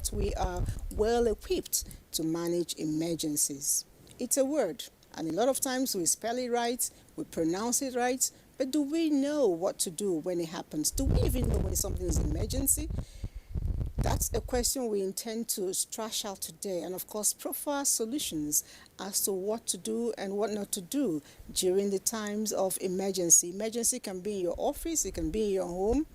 that we are well equipped to manage emergencies. It's a word, and a lot of times we spell it right, we pronounce it right, but do we know what to do when it happens? Do we even know when something is an emergency? That's a question we intend to thrash out today, and of course profile solutions as to what to do and what not to do during the times of emergency. Emergency can be in your office, it can be in your home.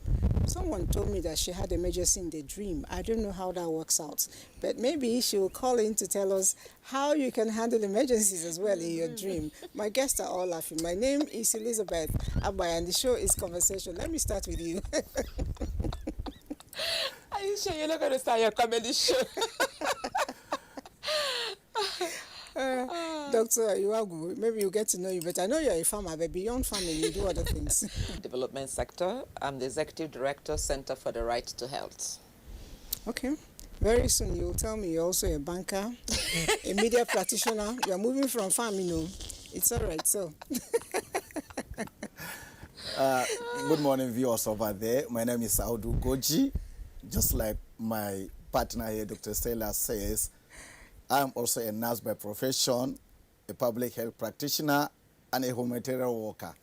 Someone told me that she had emergency in the dream. I don't know how that works out, but maybe she will call in to tell us how you can handle emergencies as well in your dream. My guests are all laughing. My name is Elizabeth Abaya, and the show is Conversation. Let me start with you. Are you sure you're not going to start your comedy show? Dr. Iwagu, maybe you get to know you, but I know you're a farmer, but beyond farming, you do other things. Development sector. I'm the Executive Director, Center for the Right to Health. Okay. Very soon you'll tell me you're also a banker, a media practitioner. You're moving from farming, It's all right, so. Good morning, viewers over there. My name is Audu Goji. Just like my partner here, Dr. Stella, says, I'm also a nurse by profession, a public health practitioner, and a humanitarian worker.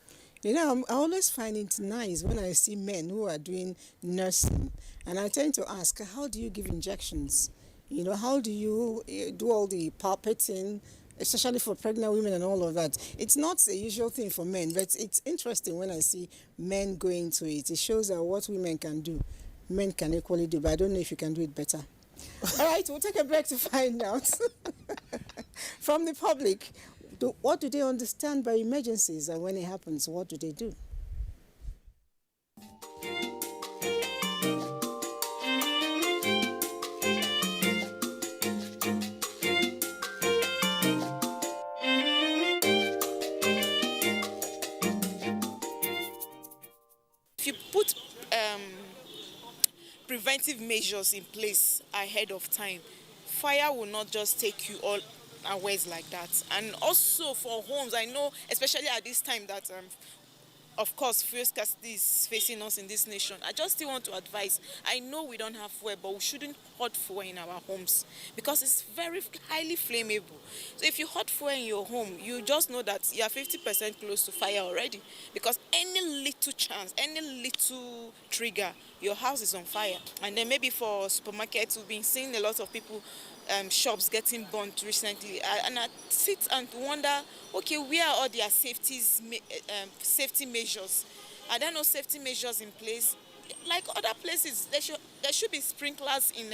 You know, I always find it nice when I see men who are doing nursing, and I tend to ask, how do you give injections? You know, how do you do all the pulpitting, especially for pregnant women and all of that? It's not a usual thing for men, but it's interesting when I see men going into it. It shows that what women can do, men can equally do, but I don't know if you can do it better. All right, we'll take a break to find out. From the public, what do they understand by emergencies, and when it happens, what do they do? If you put preventive measures in place ahead of time, fire will not just take you all hours like that. And also for homes, I know, especially at this time that of course fuel scarcity is facing us in this nation. I just still want to advise, I know we don't have fuel, but we shouldn't hot fuel in our homes because it's very highly flammable. So if you hot fuel in your home, you just know that you are 50% close to fire already, because any little chance, any little trigger, your house is on fire. And then maybe for supermarkets, we've been seeing a lot of people shops getting burnt recently, and I sit and wonder, okay, where are all their safety measures? Are there no safety measures in place? Like other places, there should be sprinklers in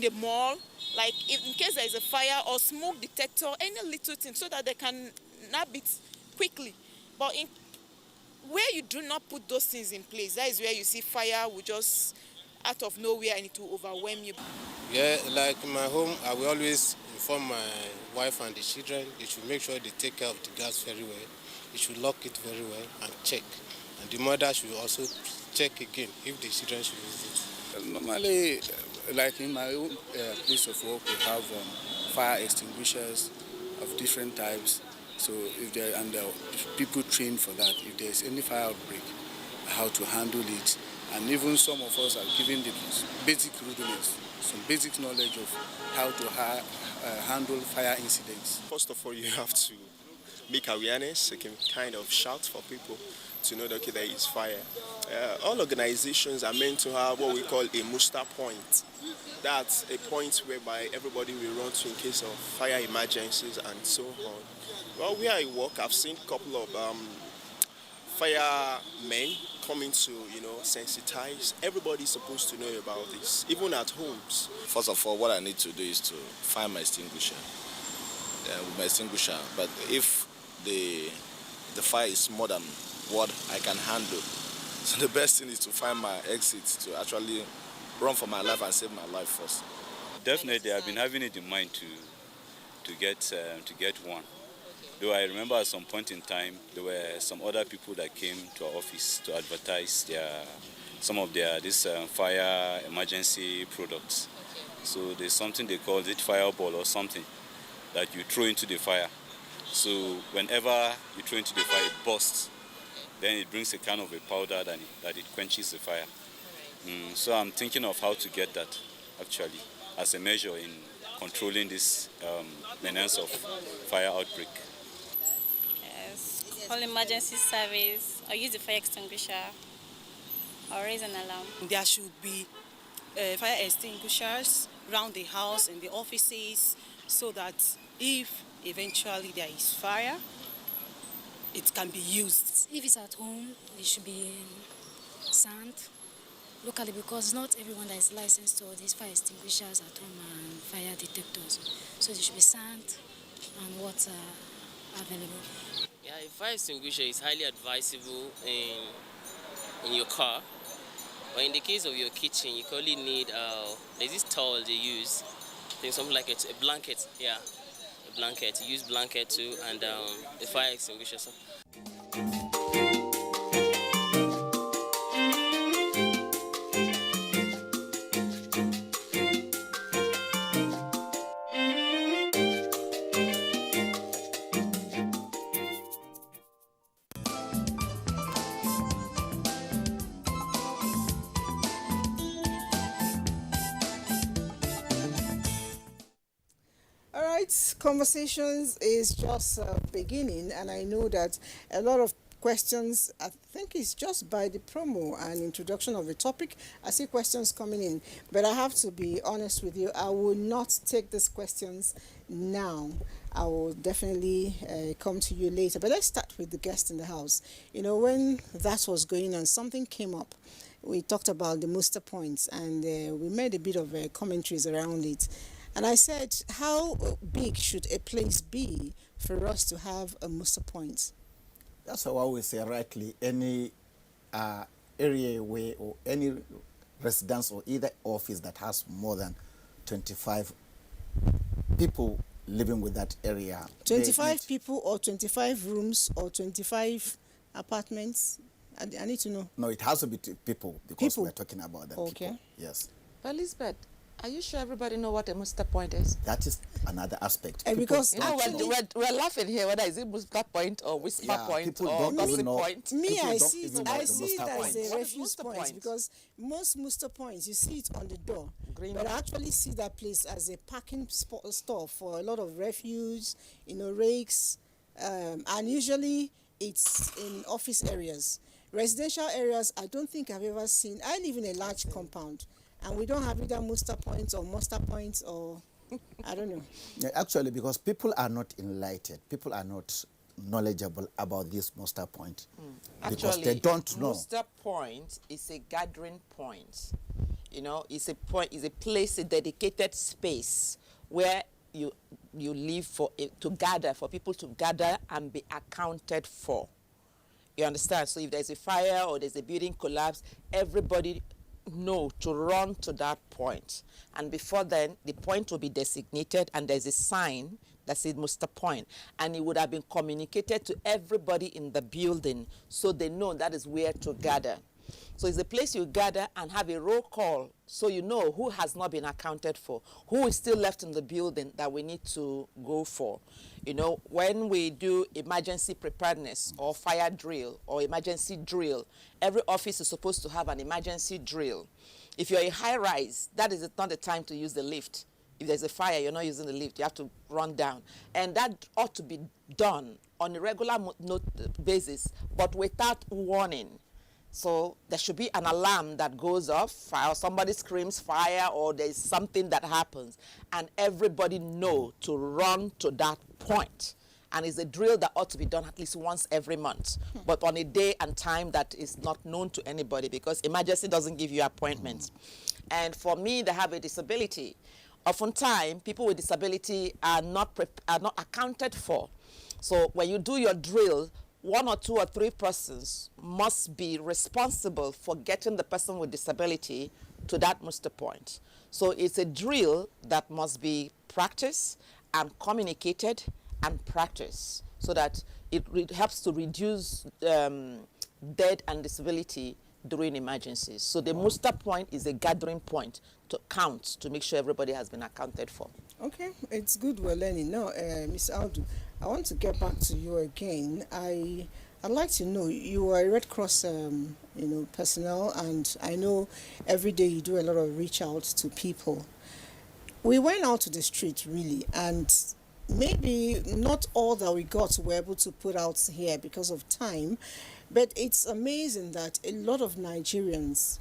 the mall, like in case there is a fire, or smoke detector, any little thing, so that they can nab it quickly. But where you do not put those things in place, that is where you see fire will just out of nowhere and it will overwhelm you. Yeah, like in my home, I will always inform my wife and the children. They should make sure they take care of the gas very well. They should lock it very well and check. And the mother should also check again if the children should use it. Normally, like in my own place of work, we have fire extinguishers of different types. So if there and people train for that. If there's any fire outbreak, how to handle it, and even some of us are given the basic rudiments, some basic knowledge of how to handle fire incidents. First of all, you have to make awareness. You can kind of shout for people to know that, okay, there is fire. All organizations are meant to have what we call a muster point. That's a point whereby everybody will run to in case of fire emergencies and so on. Well, where I work, I've seen a couple of firemen coming to, sensitize. Everybody's supposed to know about this, even at homes. First of all, what I need to do is to find my extinguisher. With my extinguisher, but if the fire is more than what I can handle, so the best thing is to find my exit, to actually run for my life and save my life first. Definitely, I've been having it in mind to get one. Though I remember at some point in time, there were some other people that came to our office to advertise some of their fire emergency products. So there's something they call it fireball or something that you throw into the fire. So whenever you throw into the fire, it bursts. Then it brings a kind of a powder that it quenches the fire. So I'm thinking of how to get that, actually, as a measure in controlling this menace of fire outbreak. Yes, call emergency service or use the fire extinguisher or raise an alarm. There should be fire extinguishers around the house and the offices so that if eventually there is fire, it can be used. If it's at home, it should be sand locally, because not everyone that is licensed to all these fire extinguishers at home and fire detectors. So there should be sand and water available. Yeah, a fire extinguisher is highly advisable in your car. But in the case of your kitchen, you only need there's this towel they use. I think something like a blanket. Yeah, a blanket. You use blanket too, and a fire extinguisher. So. All right, conversations is just beginning, and I know that a lot of questions, I think it's just by the promo and introduction of the topic, I see questions coming in, but I have to be honest with you, I will not take these questions now. I will definitely come to you later, but let's start with the guest in the house. You know, when that was going on, something came up. We talked about the muster points, and we made a bit of commentaries around it. And I said, how big should a place be for us to have a muster point? That's how I always say rightly, any area where or any residence or either office that has more than 25 people living with that area. 25 people or 25 rooms or 25 apartments? I need to know. No, it has to be people because People. we're talking about them. Okay. People. Yes. But Elizabeth, are you sure everybody know what a muster point is? That is another aspect. And People because don't actually- know. We're laughing here, whether it's a muster point or whisper Yeah, point people or don't even gossip know. point. Me, People I don't see it. even know I the see it muster as point. a What is refuse muster point point? because most muster points you see it on the door, Green. but I actually see that place as a parking store for a lot of refuse, rakes, and usually it's in office areas. Residential areas, I don't think I've ever seen. I live in a large compound, and we don't have either muster points or I don't know. Yeah, actually, because people are not enlightened, people are not knowledgeable about this muster point because Actually, they don't know. muster point is a gathering point. It's a point, is a place, a dedicated space where you live to gather, for people to gather and be accounted for. You understand? So if there's a fire or there's a building collapse, everybody know to run to that point. And before then, the point will be designated and there's a sign that says muster point. And it would have been communicated to everybody in the building so they know that is where to gather. So it's a place you gather and have a roll call so you know who has not been accounted for, who is still left in the building that we need to go for. When we do emergency preparedness or fire drill or emergency drill, every office is supposed to have an emergency drill. If you're a high rise, that is not the time to use the lift. If there's a fire, you're not using the lift, you have to run down. And that ought to be done on a regular basis, but without warning. So there should be an alarm that goes off, or somebody screams fire, or there's something that happens, and everybody know to run to that point. And it's a drill that ought to be done at least once every month, but on a day and time that is not known to anybody, because emergency doesn't give you appointments. And for me, they have a disability. Oftentimes, people with disability are not accounted for. So when you do your drill, 1 or 2 or 3 persons must be responsible for getting the person with disability to that muster point. So it's a drill that must be practiced and communicated and practiced so that it helps to reduce death and disability during emergencies. So the muster point is a gathering point to count, to make sure everybody has been accounted for. Okay, it's good we're learning. Now, Ms. Audu, I want to get back to you again. I I'd like to know, you are a Red Cross, personnel, and I know every day you do a lot of reach out to people. We went out to the street really, and maybe not all that we got were able to put out here because of time, but it's amazing that a lot of Nigerians